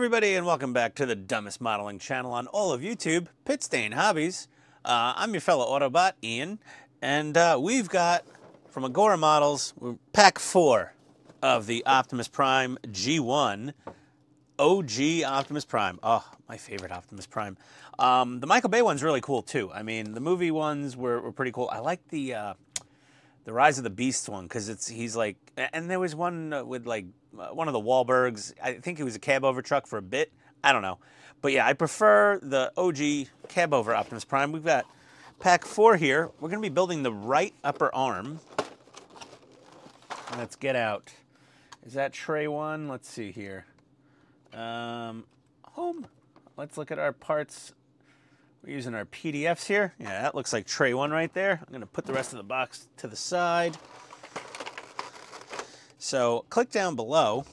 everybody, and welcome back to the dumbest modeling channel on all of YouTube, Pit Stain Hobbies. I'm your fellow Autobot, Ian, and we've got, from Agora Models, pack 4 of the Optimus Prime G1, OG Optimus Prime. Oh, my favorite Optimus Prime. The Michael Bay one's really cool, too. I mean, the movie ones were pretty cool. I like the Rise of the Beast one, because he's like, and there was one with like one of the Wahlbergs. I think he was a cab over truck for a bit. I don't know. But yeah, I prefer the OG cab over Optimus Prime. We've got pack 4 here. We're going to be building the right upper arm. Let's get out. Is that tray 1? Let's see here. Home. Let's look at our parts. We're using our PDFs here. Yeah, that looks like tray 1 right there. I'm going to put the rest of the box to the side. So click down below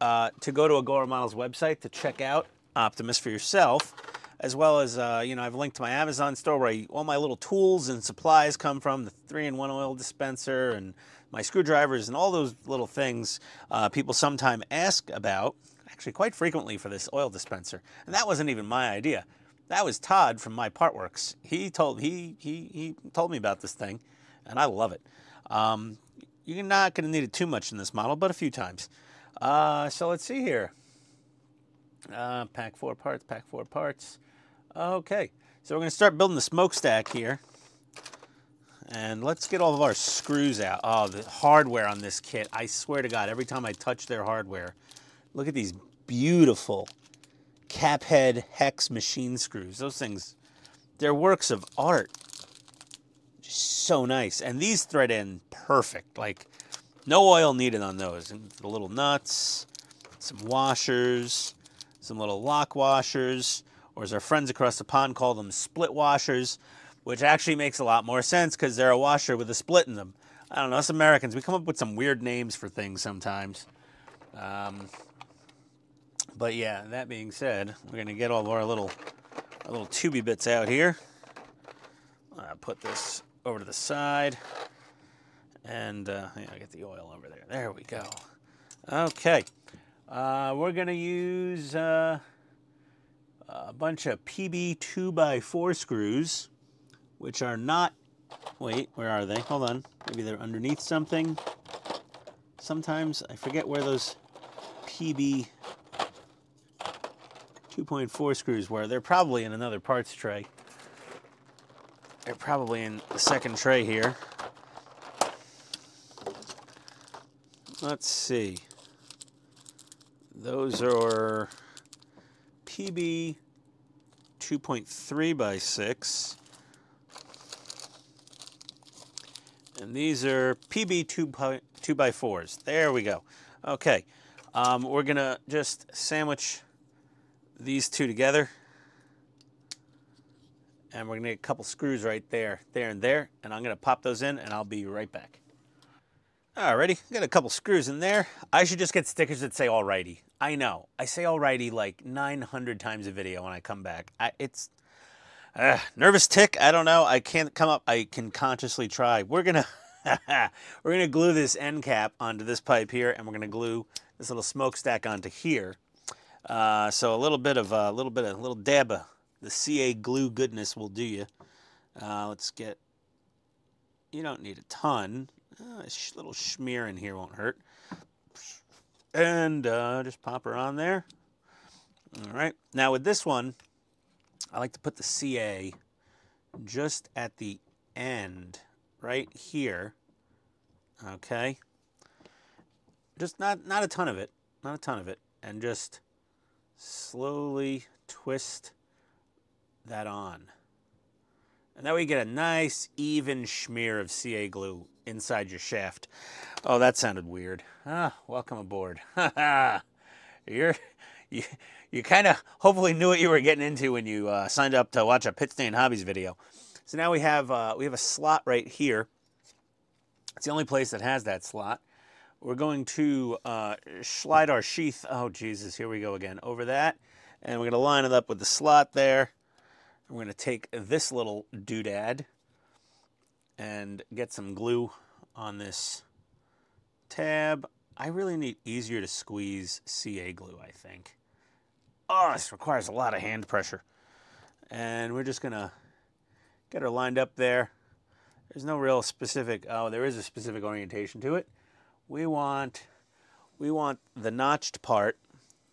to go to Agora Models website to check out Optimus for yourself, as well as, I've linked to my Amazon store where all my little tools and supplies come from, the 3-in-1 oil dispenser and my screwdrivers and all those little things people sometimes ask about, actually quite frequently, for this oil dispenser. And that wasn't even my idea. That was Todd from My Partworks. He told me about this thing, and I love it. You're not going to need it too much in this model, but a few times. So let's see here. Pack 4 parts, pack 4 parts. Okay, so we're going to start building the smokestack here. And let's get all of our screws out. Oh, the hardware on this kit. I swear to God, every time I touch their hardware, look at these beautiful cap head hex machine screws. Those things, they're works of art. Just so nice. And these thread in perfect. Like, no oil needed on those. And the little nuts, some washers, some little lock washers, or as our friends across the pond call them, split washers, which actually makes a lot more sense because they're a washer with a split in them. I don't know, us Americans, we come up with some weird names for things sometimes. But yeah, that being said, we're going to get all of our little tubey bits out here. Put this over to the side. And yeah, I get the oil over there. There we go. Okay. We're going to use a bunch of PB 2x4 screws, which are not... Wait, where are they? Hold on. Maybe they're underneath something. Sometimes I forget where those PB 2.4 screws were. They're probably in another parts tray. They're probably in the second tray here. Let's see. Those are PB 2.3x6. And these are PB 2x4s. There we go. Okay. We're going to just sandwich these two together, and we're gonna get a couple screws right there, and there, and I'm gonna pop those in, and I'll be right back. Alrighty, got a couple screws in there. I should just get stickers that say alrighty. I know, I say alrighty like 900 times a video when I come back. It's nervous tick. I don't know. I can't come up. I can consciously try. We're gonna glue this end cap onto this pipe here, and we're gonna glue this little smokestack onto here. So a little dab of the CA glue goodness will do you. Let's get, you don't need a ton. A little smear in here won't hurt. And just pop her on there. All right. Now with this one, I like to put the CA just at the end, right here. Okay. Just not a ton of it. Not a ton of it. And just slowly twist that on. And that way you get a nice even smear of CA glue inside your shaft. Oh, that sounded weird. Welcome aboard. You kind of hopefully knew what you were getting into when you signed up to watch a Pit Stain Hobbies video. So now we have a slot right here. It's the only place that has that slot. We're going to slide our sheath, oh Jesus, here we go again, over that. And we're going to line it up with the slot there. We're going to take this little doodad and get some glue on this tab. I really need easier to squeeze CA glue, I think. Oh, this requires a lot of hand pressure. And we're just gonna get her lined up there. There's no real specific, oh, there is a specific orientation to it. We want the notched part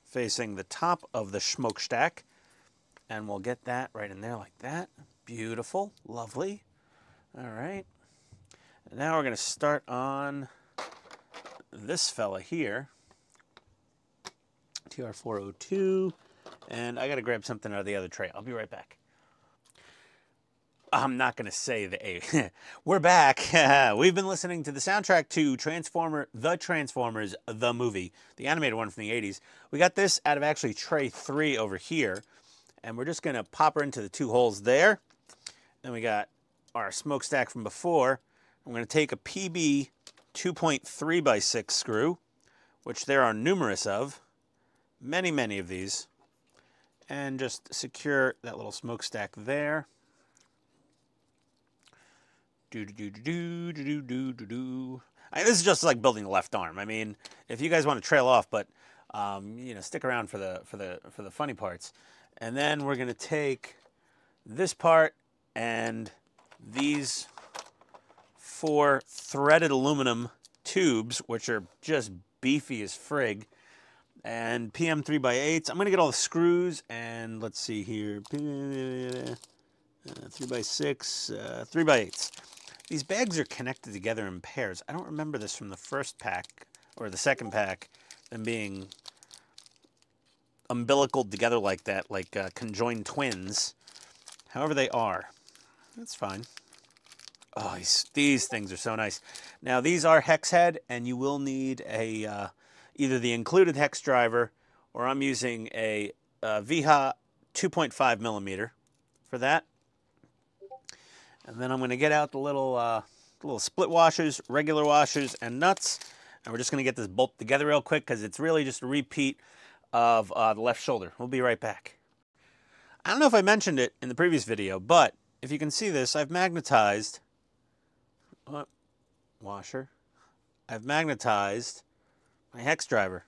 facing the top of the smokestack, and we'll get that right in there like that. Beautiful, lovely. All right. And now we're gonna start on this fella here, TR402, and I gotta grab something out of the other tray. I'll be right back. I'm not going to say the A. We're back. We've been listening to the soundtrack to The Transformers, the movie, the animated one from the 80s. We got this out of actually tray 3 over here, and we're just going to pop her into the 2 holes there. Then we got our smokestack from before. I'm going to take a PB 2.3x6 screw, which there are numerous of, many, many of these, and just secure that little smokestack there. This is just like building the left arm. I mean, if you guys want to trail off, but you know, stick around for the funny parts. And then we're gonna take this part and these 4 threaded aluminum tubes, which are just beefy as frig, and PM 3x8s. I'm gonna get all the screws and let's see here, 3x6, 3x8s. These bags are connected together in pairs. I don't remember this from the first pack or the second pack, them being umbilicaled together like that, like conjoined twins. However they are, that's fine. Oh, these things are so nice. Now these are hex head, and you will need a either the included hex driver, or I'm using a VHA 2.5 millimeter for that. And then I'm going to get out the little split washers, regular washers, and nuts. And we're just going to get this bolt together real quick because it's really just a repeat of the left shoulder. We'll be right back. I don't know if I mentioned it in the previous video, but if you can see this, I've magnetized washer. I've magnetized my hex driver.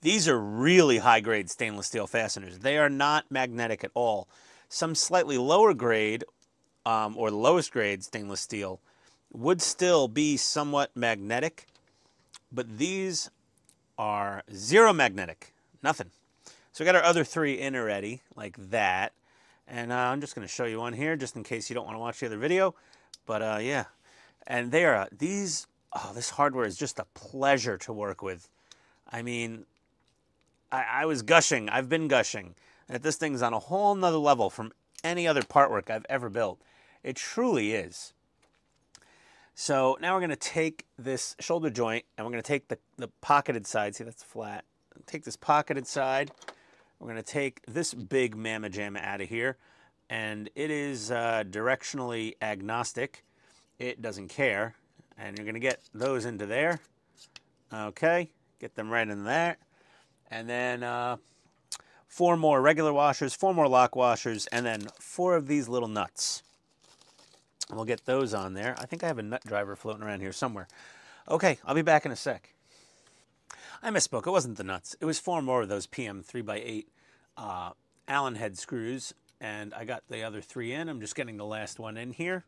These are really high-grade stainless steel fasteners. They are not magnetic at all. Some slightly lower grade, or the lowest grade stainless steel, would still be somewhat magnetic, but these are zero magnetic, nothing. So we got our other 3 in already, like that. And I'm just going to show you one here, just in case you don't want to watch the other video. But yeah, and they are this hardware is just a pleasure to work with. I mean, I was gushing. I've been gushing that this thing's on a whole nother level from any other part work I've ever built. It truly is. So now we're going to take this shoulder joint and we're going to take the pocketed side. See, that's flat. Take this pocketed side. We're going to take this big mamma jamma out of here. And it is directionally agnostic. It doesn't care. And you're going to get those into there. Okay. Get them right in there. And then 4 more regular washers, 4 more lock washers, and then 4 of these little nuts. We'll get those on there. I think I have a nut driver floating around here somewhere. Okay, I'll be back in a sec. I misspoke. It wasn't the nuts. It was 4 more of those PM 3x8 Allen head screws, and I got the other 3 in. I'm just getting the last one in here.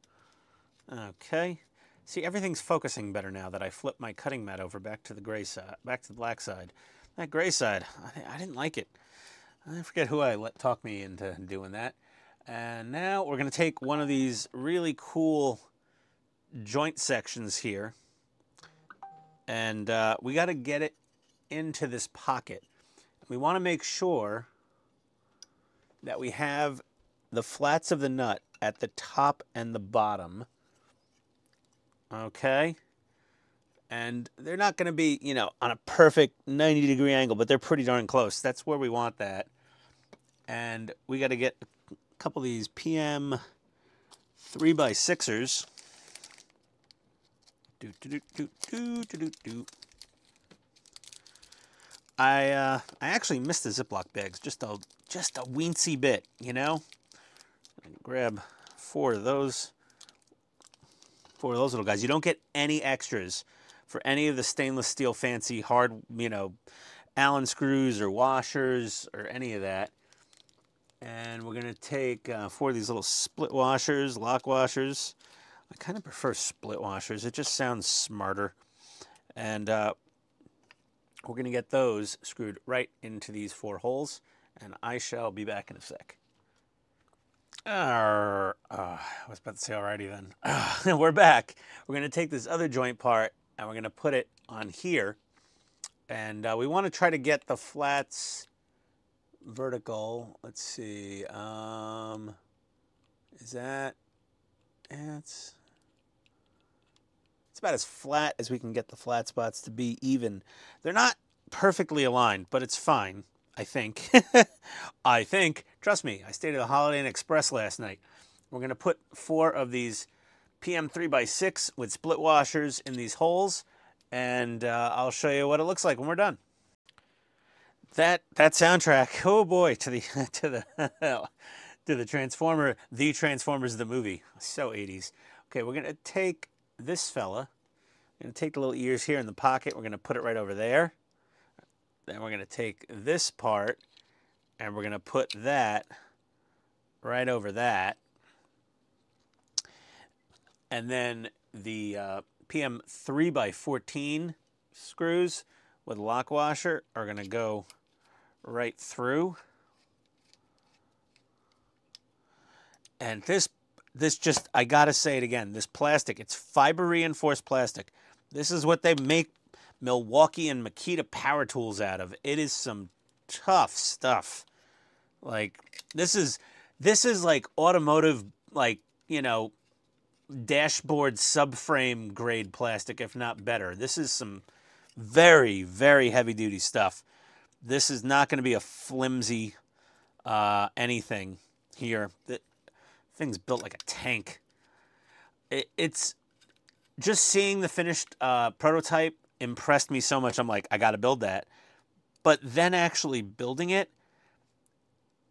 Okay. See, everything's focusing better now that I flipped my cutting mat over back to the gray side, back to the black side. That gray side, I didn't like it. I forget who I let talk me into doing that. And now we're going to take one of these really cool joint sections here. And we got to get it into this pocket. We want to make sure that we have the flats of the nut at the top and the bottom. Okay. And they're not going to be, you know, on a perfect 90-degree angle, but they're pretty darn close. That's where we want that. And we got to get a couple of these PM 3x6ers. I actually missed the Ziploc bags just a weensy bit, you know. Grab 4 of those little guys. You don't get any extras for any of the stainless steel fancy hard, you know, Allen screws or washers or any of that. And we're going to take 4 of these little split washers, lock washers. I kind of prefer split washers. It just sounds smarter. And we're going to get those screwed right into these 4 holes. And I shall be back in a sec. I was about to say alrighty then. We're back. We're going to take this other joint part and we're going to put it on here. And we want to try to get the flats vertical. Let's see. Is that? Yeah, it's about as flat as we can get the flat spots to be even. They're not perfectly aligned, but it's fine, I think. I think. Trust me, I stayed at the Holiday Inn Express last night. We're going to put 4 of these PM 3x6 with split washers in these holes, and I'll show you what it looks like when we're done. That soundtrack, oh boy, to the to the Transformers the movie, so 80s. Okay, we're gonna take this fella. We're gonna take the little ears here in the pocket. We're gonna put it right over there. Then we're gonna take this part, and we're gonna put that right over that. And then the PM 3x14 screws with lock washer are gonna go right through. And this just, I gotta say it again, this plastic, it's fiber reinforced plastic. This is what they make Milwaukee and Makita power tools out of. It is some tough stuff. Like, this is like automotive, like, you know, dashboard subframe grade plastic, if not better. This is some very, very heavy duty stuff. This is not going to be a flimsy anything here. The thing's built like a tank. It's just seeing the finished prototype impressed me so much. I'm like, I got to build that. But then actually building it,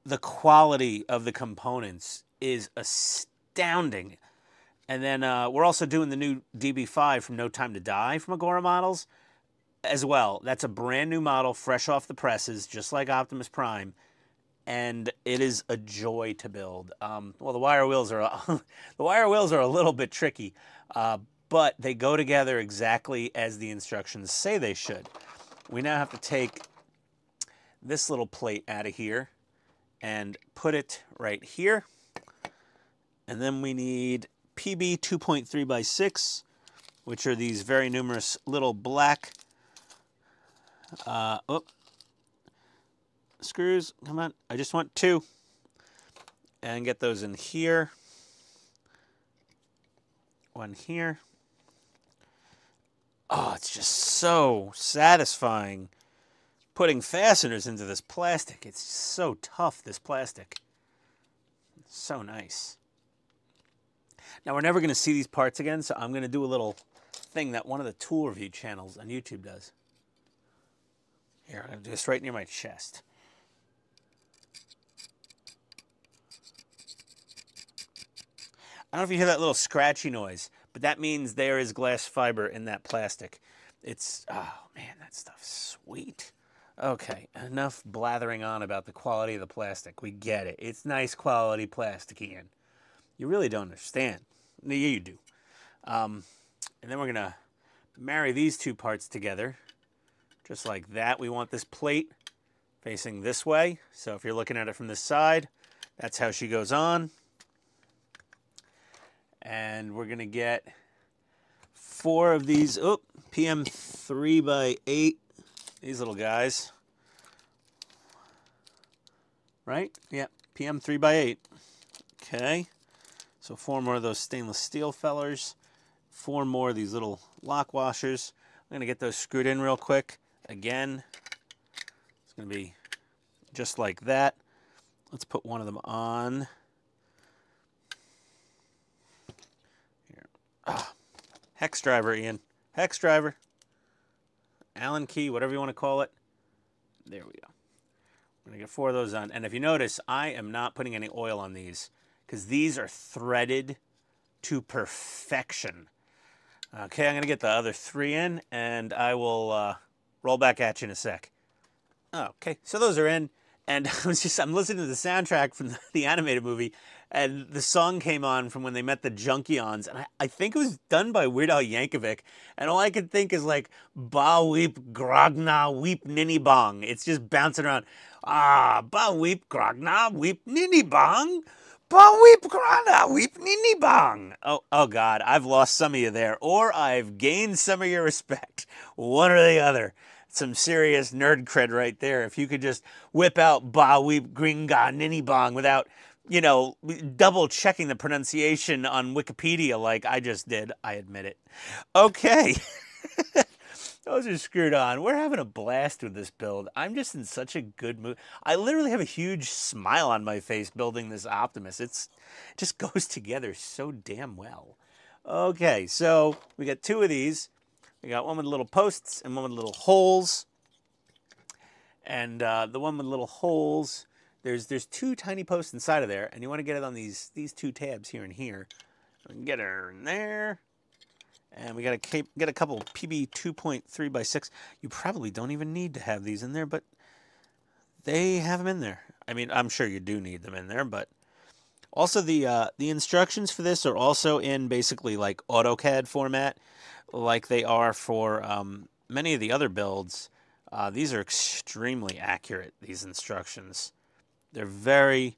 the quality of the components is astounding. And then we're also doing the new DB5 from No Time to Die from Agora Models as well. That's a brand new model, fresh off the presses, just like Optimus Prime, and it is a joy to build. Well, the wire wheels are a little bit tricky, but they go together exactly as the instructions say they should. We now have to take this little plate out of here and put it right here, and then we need PB 2.3x6, which are these very numerous little black screws. Come on, I just want 2. And get those in here. 1 here. Oh, it's just so satisfying putting fasteners into this plastic. It's so tough, this plastic. It's so nice. Now, we're never going to see these parts again, so I'm going to do a little thing that one of the tool review channels on YouTube does. Here, I'm going to do this right near my chest. I don't know if you hear that little scratchy noise, but that means there is glass fiber in that plastic. It's, oh man, that stuff's sweet. Okay, enough blathering on about the quality of the plastic. We get it. It's nice quality plastic, Ian. You really don't understand. Yeah, you do. And then we're going to marry these 2 parts together. Just like that. We want this plate facing this way. So if you're looking at it from this side, that's how she goes on. And we're going to get 4 of these, PM 3x8, these little guys. Right? Yeah, PM 3x8. Okay. So 4 more of those stainless steel fellers. 4 more of these little lock washers. I'm going to get those screwed in real quick. Again, it's going to be just like that. Let's put one of them on. Here. Hex driver, Ian. Hex driver. Allen key, whatever you want to call it. There we go. I'm going to get 4 of those on. And if you notice, I am not putting any oil on these because these are threaded to perfection. Okay, I'm going to get the other 3 in, and I will roll back at you in a sec. Okay, so those are in, and I'm listening to the soundtrack from the animated movie, and the song came on from when they met the Junkions, and I think it was done by Weird Al Yankovic, and all I could think is like, ba weep grogna weep ninny bong. It's just bouncing around. Ah, ba weep grogna weep ninny bong. Ba weep grogna weep ninny bong. Oh God, I've lost some of you there, or I've gained some of your respect. One or the other. Some serious nerd cred right there. If you could just whip out ba weep gringa ninny bong without, you know, double checking the pronunciation on Wikipedia like I just did, I admit it. Okay. Those are screwed on. We're having a blast with this build. I'm just in such a good mood. I literally have a huge smile on my face building this Optimus. It just goes together so damn well. Okay, so we got two of these. We got one with little posts and one with little holes. And the one with little holes, there's two tiny posts inside of there, and you want to get it on these two tabs here and here. We can get her in there. And we got to get a couple PB 2.3 by 6. You probably don't even need to have these in there, but they have them in there. I mean, I'm sure you do need them in there, but also the instructions for this are also in basically like AutoCAD format, like they are for many of the other builds. These are extremely accurate, these instructions. They're very,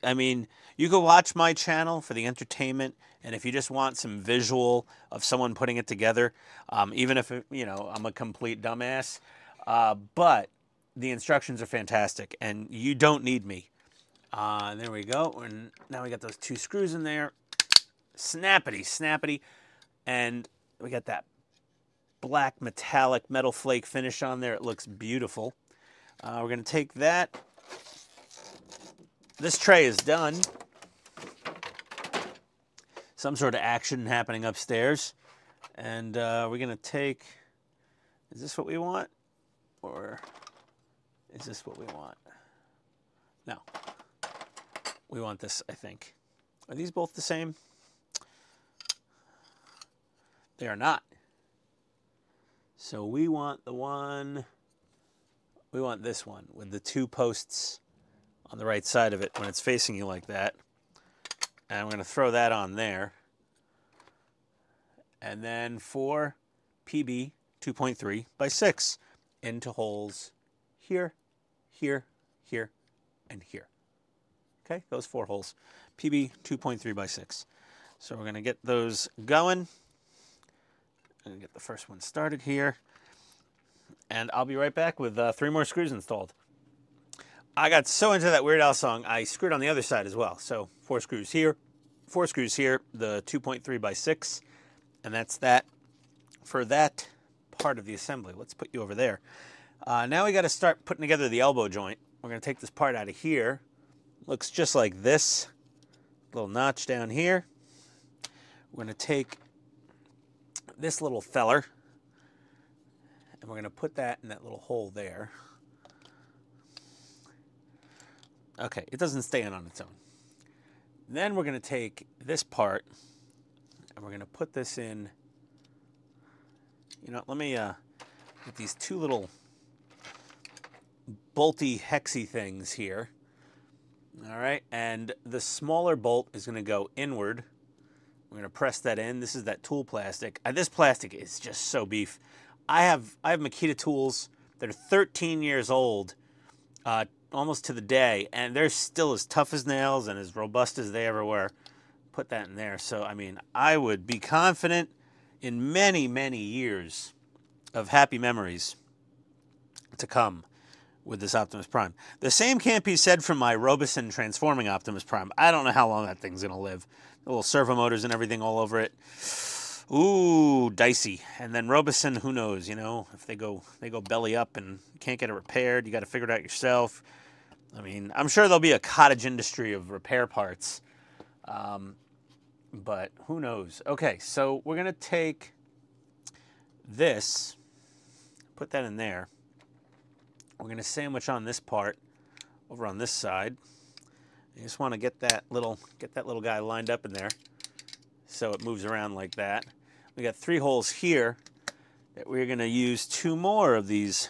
I mean, you can watch my channel for the entertainment, and if you just want some visual of someone putting it together, even if, you know, I'm a complete dumbass, but the instructions are fantastic, and you don't need me. There we go, and now we got those two screws in there. Snappity, snappity, and we got that black metallic metal flake finish on there. It looks beautiful. We're going to take that. This tray is done. Some sort of action happening upstairs. And we're going to take, is this what we want? Or is this what we want? No. We want this, I think. Are these both the same? They are not. So we want the one, we want this one with the two posts on the right side of it when it's facing you like that. And we're going to throw that on there. And then for PB 2.3 by 6 into holes here, here, here, and here. Okay, those 4 holes. PB 2.3 by 6. So we're going to get those going. And get the first one started here. And I'll be right back with 3 more screws installed. I got so into that Weird Al song, I screwed on the other side as well. So 4 screws here, 4 screws here, the 2.3 by 6. And that's that for that part of the assembly. Let's put you over there. Now we got to start putting together the elbow joint. We're going to take this part out of here. Looks just like this. Little notch down here. We're going to take this little feller and we're going to put that in that little hole there. Okay, it doesn't stay in on its own. Then we're going to take this part and we're going to put this in. You know, let me get these 2 little bolty hexy things here. All right, and the smaller bolt is going to go inward. We're going to press that in. This is that tool plastic. This plastic is just so beef. I have Makita tools that are 13 years old, almost to the day, and they're still as tough as nails and as robust as they ever were. Put that in there. So, I mean, I would be confident in many, many years of happy memories to come with this Optimus Prime. The same can't be said for my Robeson transforming Optimus Prime. I don't know how long that thing's going to live. The little servo motors and everything all over it. Ooh, dicey. And then Robeson, who knows, you know, if they go belly up and you can't get it repaired, you got to figure it out yourself. I mean, I'm sure there'll be a cottage industry of repair parts. But who knows? Okay, so we're going to take this, put that in there. We're going to sandwich on this part over on this side. You just want to get that little guy lined up in there so it moves around like that. We got 3 holes here that we're going to use 2 more of these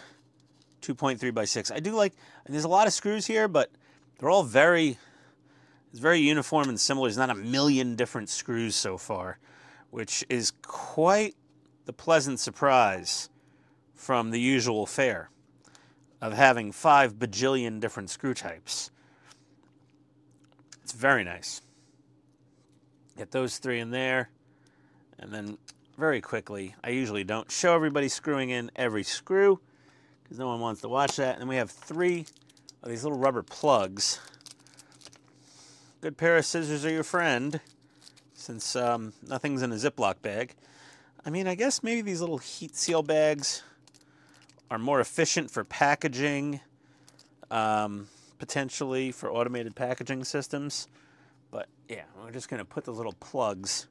2.3 by 6. I do like, and there's a lot of screws here, but they're all very, it's very uniform and similar. There's not a million different screws so far, which is quite the pleasant surprise from the usual fare of having 5 bajillion different screw types. It's very nice. Get those 3 in there, and then very quickly, I usually don't show everybody screwing in every screw because no one wants to watch that. And then we have 3 of these little rubber plugs. Good pair of scissors are your friend, since nothing's in a Ziploc bag. I mean, I guess maybe these little heat seal bags are more efficient for packaging, potentially for automated packaging systems. But yeah, we're just going to put those little plugs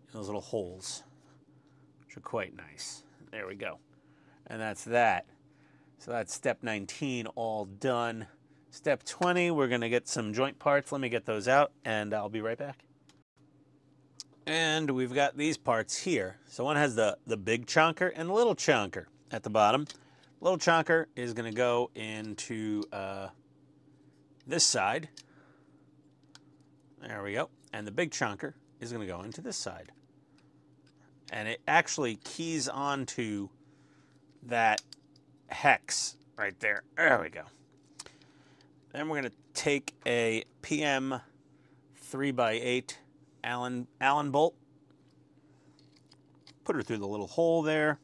in those little holes, which are quite nice. There we go. And that's that. So that's step 19 all done. Step 20, we're going to get some joint parts. Let me get those out, and I'll be right back. And we've got these parts here. So one has the big chonker and the little chonker at the bottom. Little chonker is going to go into this side. There we go. And the big chonker is going to go into this side. And it actually keys onto that hex right there. There we go. Then we're going to take a PM 3x8 Allen bolt, put her through the little hole there.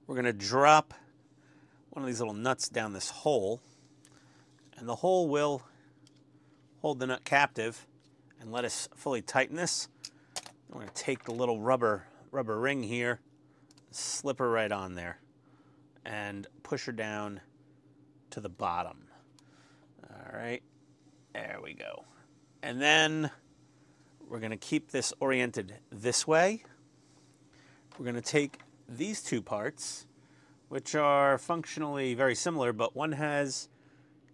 We're going to drop one of these little nuts down this hole, and the hole will hold the nut captive and let us fully tighten this. We're going to take the little rubber ring here, slip her right on there, and push her down to the bottom. All right, there we go. And then we're going to keep this oriented this way. We're going to take these 2 parts, which are functionally very similar, but one has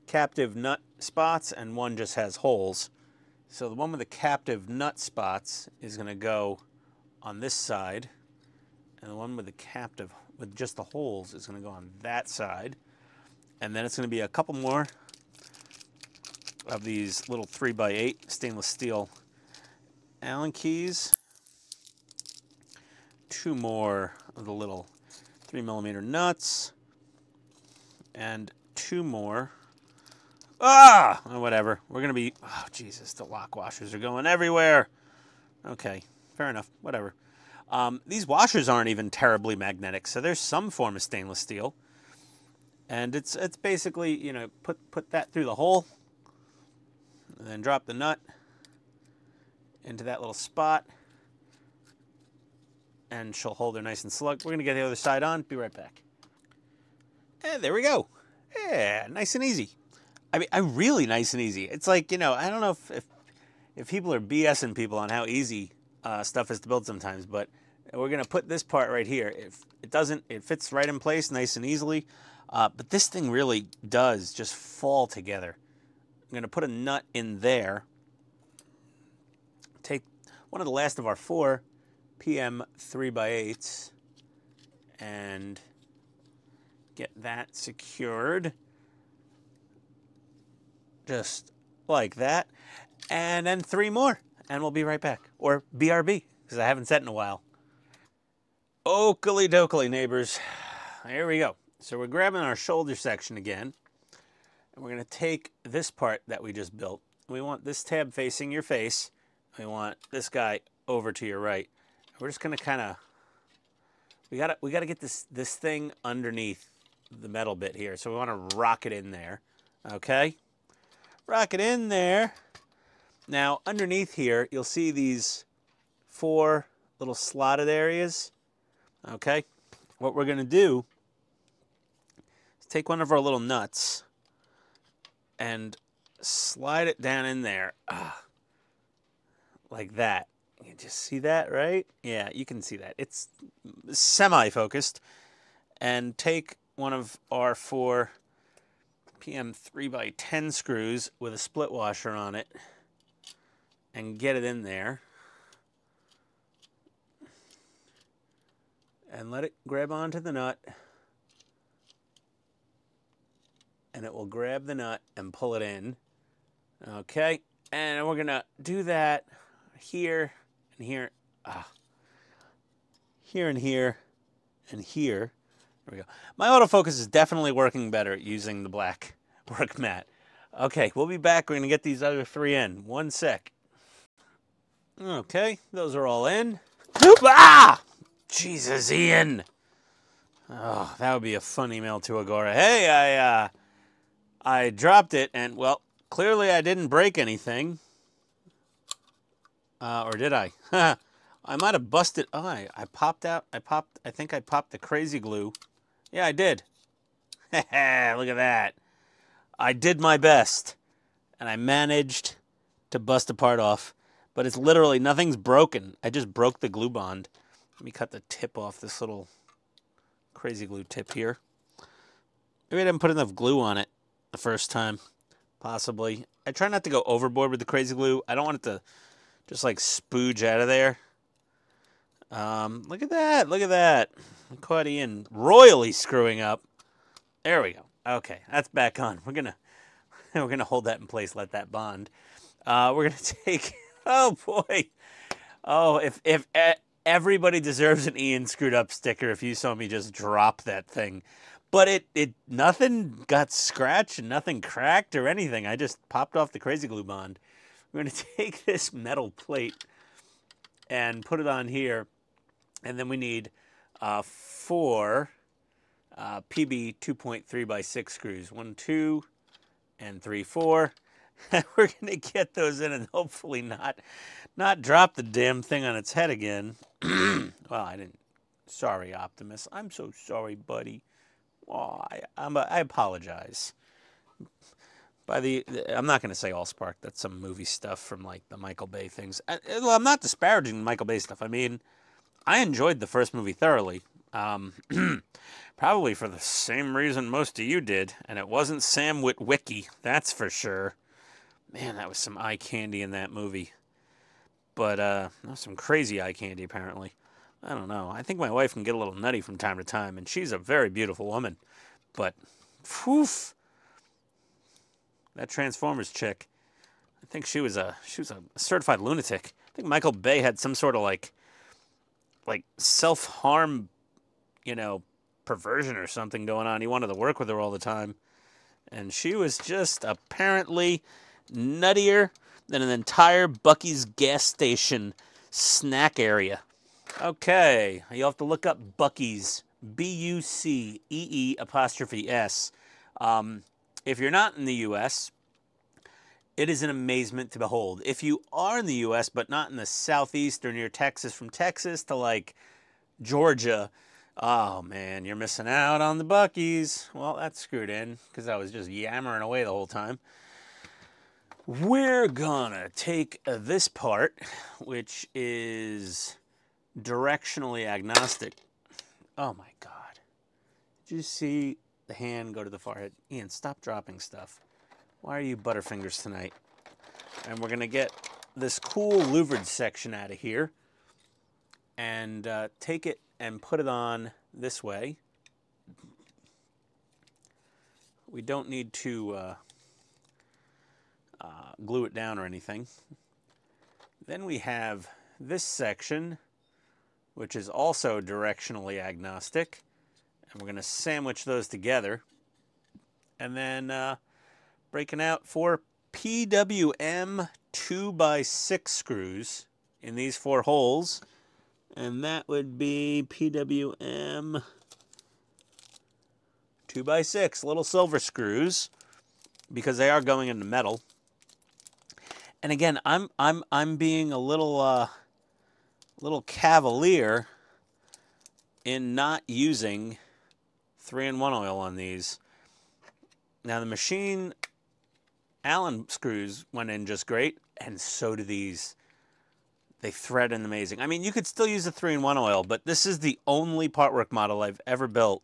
captive nut spots and one just has holes. So the one with the captive nut spots is going to go on this side, and the one with the captive, with just the holes, is going to go on that side. And then it's going to be a couple more of these little 3x8 stainless steel Allen keys. 2 more of the little 3mm nuts. And 2 more. Whatever. We're going to be, oh, Jesus, the lock washers are going everywhere. Okay, fair enough. Whatever. These washers aren't even terribly magnetic, so there's some form of stainless steel. And it's basically, you know, put that through the hole, and then drop the nut into that little spot, and she'll hold her nice and snug. We're going to get the other side on. Be right back. And there we go. Yeah, nice and easy. I mean, really nice and easy. It's like, you know, I don't know if people are BSing people on how easy stuff is to build sometimes, but we're going to put this part right here. It fits right in place nice and easily. But this thing really does just fall together. I'm going to put a nut in there. Take one of the last of our 4 PM 3x8s and get that secured. Just like that. And then 3 more. And we'll be right back. Or BRB, because I haven't said it in a while. Oakley dokley, neighbors. Here we go. So we're grabbing our shoulder section again, and we're going to take this part that we just built. We want this tab facing your face. We want this guy over to your right. We're just going to kind of, we got to get this thing underneath the metal bit here. So we want to rock it in there. Okay? Rock it in there. Now, underneath here, you'll see these 4 little slotted areas. Okay? What we're going to do, take one of our little nuts and slide it down in there. Like that. You can just see that, right? Yeah, you can see that. It's semi-focused. And take one of our 4 PM 3x10 screws with a split washer on it and get it in there. and let it grab onto the nut. And it will grab the nut and pull it in. Okay, and we're gonna do that here and here. Here and here and here. There we go. My autofocus is definitely working better at using the black work mat. Okay, we'll be back. We're gonna get these other three in. 1 sec. Okay, those are all in. Ah! Jesus, Ian. Oh, that would be a fun email to Agora. Hey, I dropped it, and, well, clearly I didn't break anything. Or did I? I might have busted. Oh, I think I popped the crazy glue. Yeah, I did. Look at that. I did my best, and I managed to bust a part off. But it's literally, nothing's broken. I just broke the glue bond. Let me cut the tip off this little crazy glue tip here. Maybe I didn't put enough glue on it the first time. Possibly. I try not to go overboard with the crazy glue. I don't want it to just like spooge out of there. Look at that. Look at that. I caught Ian royally screwing up. There we go. Okay, that's back on. We're gonna hold that in place, let that bond. We're gonna take. Oh boy. Oh, if everybody deserves an Ian screwed up sticker if you saw me just drop that thing. But it nothing got scratched and nothing cracked or anything. I just popped off the crazy glue bond. We're going to take this metal plate and put it on here. And then we need 4 PB 2.3 by 6 screws. 1, 2, and 3, 4. We're going to get those in and hopefully not drop the damn thing on its head again. Well, I didn't. Sorry, Optimus. I'm so sorry, buddy. Oh, I apologize. I'm not going to say Allspark. That's some movie stuff from like the Michael Bay things. Well, I'm not disparaging Michael Bay stuff. I mean, I enjoyed the first movie thoroughly. Probably for the same reason most of you did, and it wasn't Sam Witwicky. That's for sure. Man, that was some eye candy in that movie. But that was some crazy eye candy apparently. I don't know. I think my wife can get a little nutty from time to time, and she's a very beautiful woman. But, phew, that Transformers chick, I think she was a certified lunatic. I think Michael Bay had some sort of like self-harm, perversion or something going on. He wanted to work with her all the time, and she was just apparently nuttier than an entire Buc-ee's gas station snack area. Okay, you'll have to look up Buc-ee's, B-U-C-E-E''S. If you're not in the U.S., it is an amazement to behold. If you are in the U.S., but not in the southeast or near Texas, from Texas to, like, Georgia, oh, man, you're missing out on the Buc-ee's. Well, that's screwed in, because I was just yammering away the whole time. We're gonna take this part, which is directionally agnostic. Oh my God. Did you see the hand go to the forehead? Ian, stop dropping stuff. Why are you Butterfingers tonight? And we're going to get this cool louvered section out of here and take it and put it on this way. We don't need to glue it down or anything. Then we have this section, which is also directionally agnostic. And we're going to sandwich those together. And then breaking out 4 PWM 2x6 screws in these 4 holes. And that would be PWM 2x6 little silver screws, because they are going into metal. And again, I'm being a little cavalier in not using 3-in-1 oil on these. Now the machine Allen screws went in just great, and so do these. They thread in amazing. I mean, you could still use a 3-in-1 oil, but this is the only partwork model I've ever built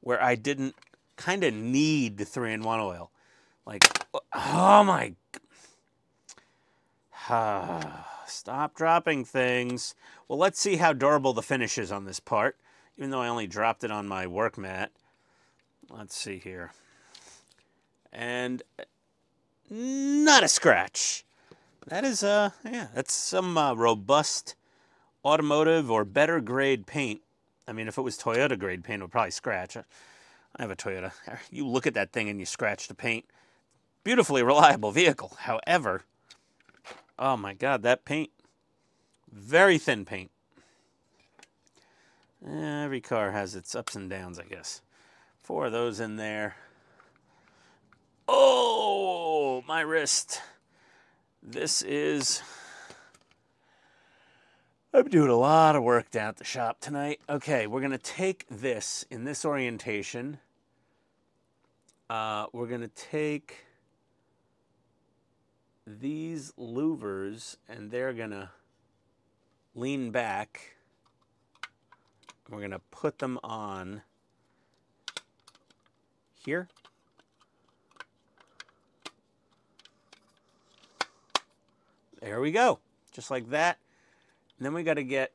where I didn't kind of need the 3-in-1 oil. Like, oh my... Stop dropping things. Well, let's see how durable the finish is on this part. even though I only dropped it on my work mat. Let's see here. And not a scratch. That is, yeah, that's some robust automotive or better grade paint. I mean, if it was Toyota grade paint, it would probably scratch. I have a Toyota. You look at that thing and you scratch the paint. Beautifully reliable vehicle. However, oh my God, that paint, very thin paint. Every car has its ups and downs, I guess. 4 of those in there. Oh, my wrist. This is... I'm doing a lot of work down at the shop tonight. Okay, we're going to take this in this orientation. We're going to take these louvers, and they're going to lean back. We're going to put them on here. There we go. Just like that. And then we got to get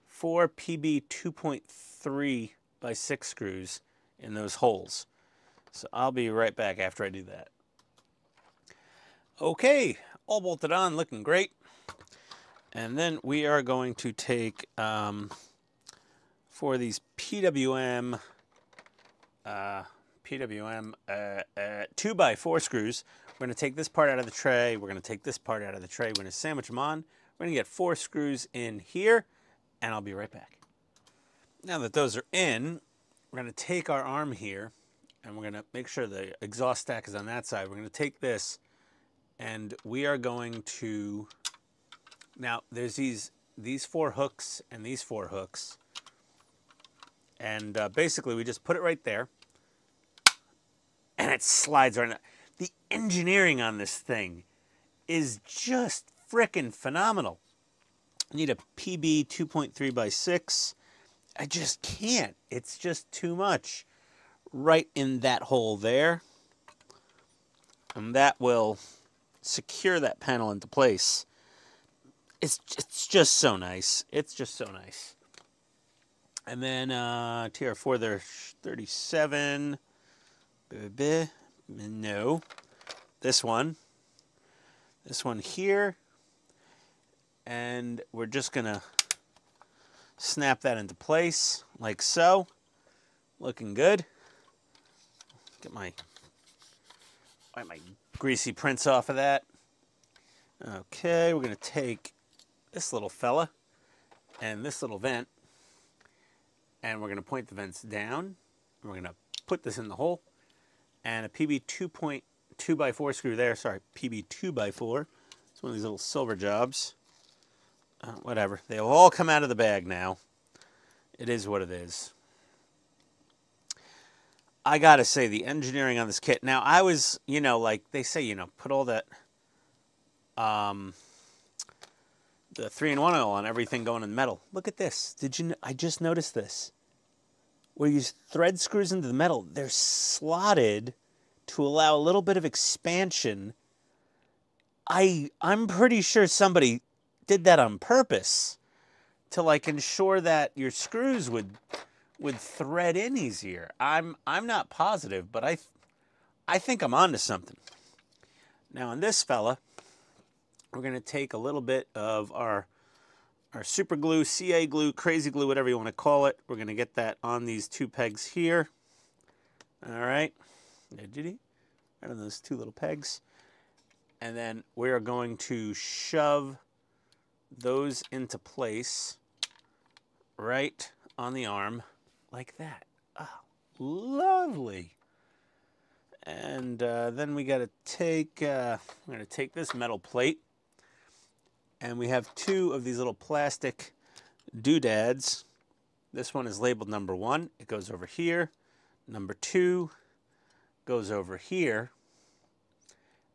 4 PB 2.3 by 6 screws in those holes. So I'll be right back after I do that. Okay, all bolted on, looking great. And then we are going to take, for these PWM 2x4 screws, we're going to take this part out of the tray. We're going to take this part out of the tray. We're going to sandwich them on. We're going to get 4 screws in here, and I'll be right back. Now that those are in, we're going to take our arm here, and we're going to make sure the exhaust stack is on that side. We're going to take this, and we are going to... Now, there's these 4 hooks and these 4 hooks. And basically, we just put it right there, and it slides right in. The engineering on this thing is just frickin' phenomenal. I need a PB 2.3 by 6. I just can't. It's just too much. Right in that hole there. And that will secure that panel into place. It's just so nice. It's just so nice. And then TR4 there, 37. No. This one here. And we're just going to snap that into place like so. Looking good. Get my greasy prints off of that. Okay, we're going to take this little fella and this little vent, and we're going to point the vents down. We're going to put this in the hole, and a PB 2.2 by 4 screw there. Sorry, PB 2 by 4. It's one of these little silver jobs. Whatever. They'll all come out of the bag now. It is what it is. I gotta say, the engineering on this kit. Now, I was, like they say, put all that, the 3-in-1 oil on everything going in metal. Look at this. I just noticed this. Where you thread screws into the metal, they're slotted to allow a little bit of expansion. I'm pretty sure somebody did that on purpose to ensure that your screws would thread in easier. I'm not positive, but I think I'm onto something. Now on this fella, we're going to take a little bit of our super glue, CA glue, crazy glue, whatever you want to call it. We're going to get that on these 2 pegs here. All right. Right on those 2 little pegs. And then we are going to shove those into place right on the arm like that. Oh, lovely. And then we got to take, we're going to take this metal plate, and we have 2 of these little plastic doodads. This one is labeled number 1. It goes over here. Number 2 goes over here.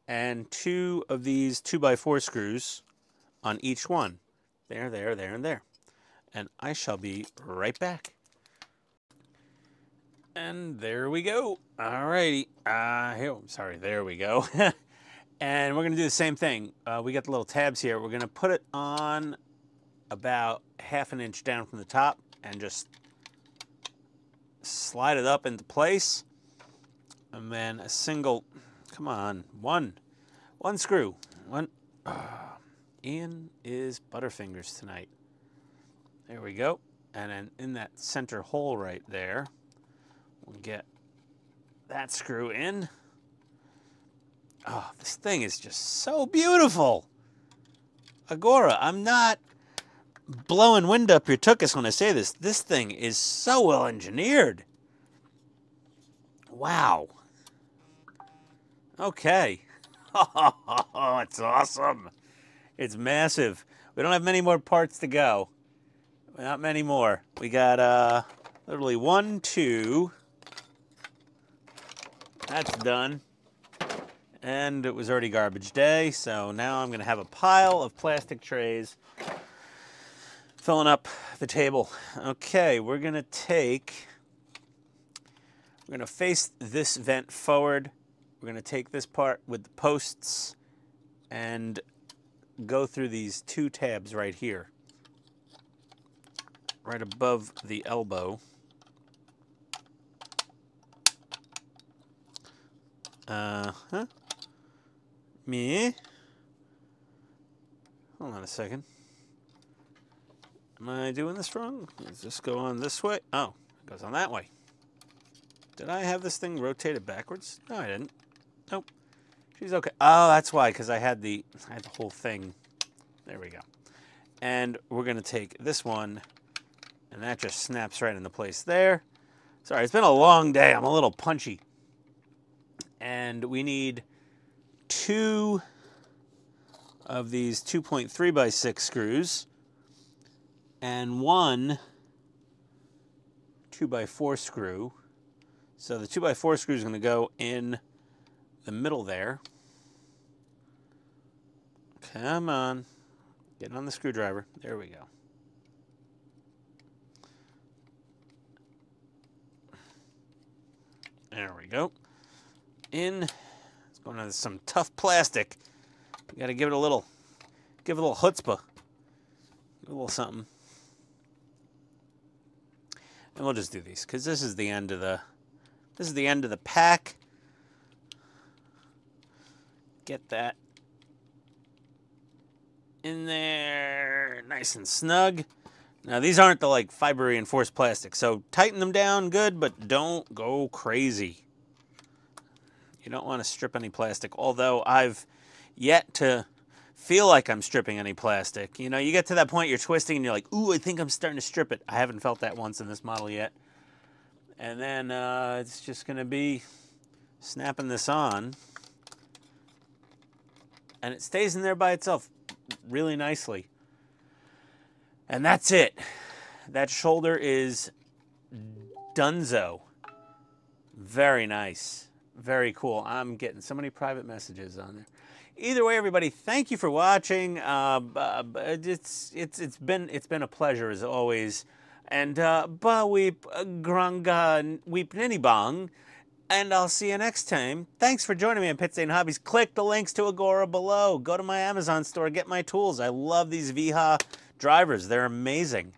And 2 of these 2x4 screws on each one. There, there, there, and there. And I shall be right back. And there we go. Alrighty. Sorry, there we go. And we're going to do the same thing. We got the little tabs here. We're going to put it on about 1/2 inch down from the top and just slide it up into place. And then a single, come on, one screw. Ian is Butterfingers tonight. There we go. And then in that center hole right there, we'll get that screw in. Oh, this thing is just so beautiful. Agora, I'm not blowing wind up your tuchus when I say this. This thing is so well engineered. Wow. Okay. Oh, it's awesome. It's massive. We don't have many more parts to go. Not many more. We got literally 1, 2. That's done. And it was already garbage day, so now I'm going to have a pile of plastic trays filling up the table. Okay, we're going to face this vent forward. We're going to take this part with the posts and go through these 2 tabs right here, right above the elbow. Me? Hold on a second. Am I doing this wrong? Does this go on this way? Oh, it goes on that way. Did I have this thing rotated backwards? No, I didn't. Nope. She's okay. Oh, that's why, because I had the whole thing. There we go. And we're going to take this one, and that just snaps right into place there. Sorry, it's been a long day. I'm a little punchy. And we need 2 of these 2.3 by 6 screws and 1 2 by 4 screw. So the 2 by 4 screw is going to go in the middle there. Come on. Get on the screwdriver. There we go. There we go. In. It's going on some tough plastic. You got to give it a little chutzpah. Give it a little something. And we'll just do these because this is the end of the pack. Get that in there nice and snug. Now these aren't the like fiber reinforced plastic, so tighten them down good, but don't go crazy. You don't want to strip any plastic, although I've yet to feel like I'm stripping any plastic. You know, you get to that point you're twisting and you're like, ooh, I think I'm starting to strip it. I haven't felt that once in this model yet. And then it's just going to be snapping this on. And it stays in there by itself really nicely. And that's it. That shoulder is donezo. Very nice. Very cool. I'm getting so many private messages on there. Either way, everybody, thank you for watching. It's been a pleasure as always. And ba weep granga weep ninny bong. And I'll see you next time. Thanks for joining me on Pit Stain Hobbies. Click the links to Agora below. Go to my Amazon store. Get my tools. I love these VHA drivers. They're amazing.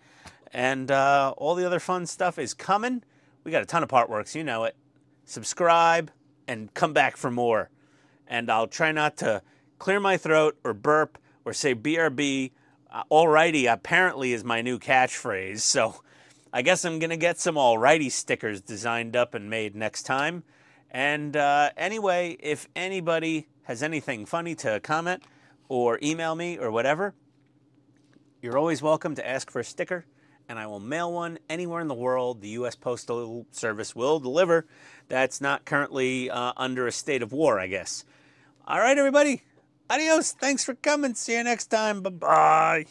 And all the other fun stuff is coming. We got a ton of part works. You know it. Subscribe and come back for more. And I'll try not to clear my throat or burp or say BRB. Alrighty apparently is my new catchphrase. So I guess I'm going to get some alrighty stickers designed up and made next time. And anyway, if anybody has anything funny to comment or email me or whatever, you're always welcome to ask for a sticker, and I will mail one anywhere in the world. The U.S. Postal Service will deliver. That's not currently under a state of war, I guess. All right, everybody. Adios. Thanks for coming. See you next time. Bye-bye.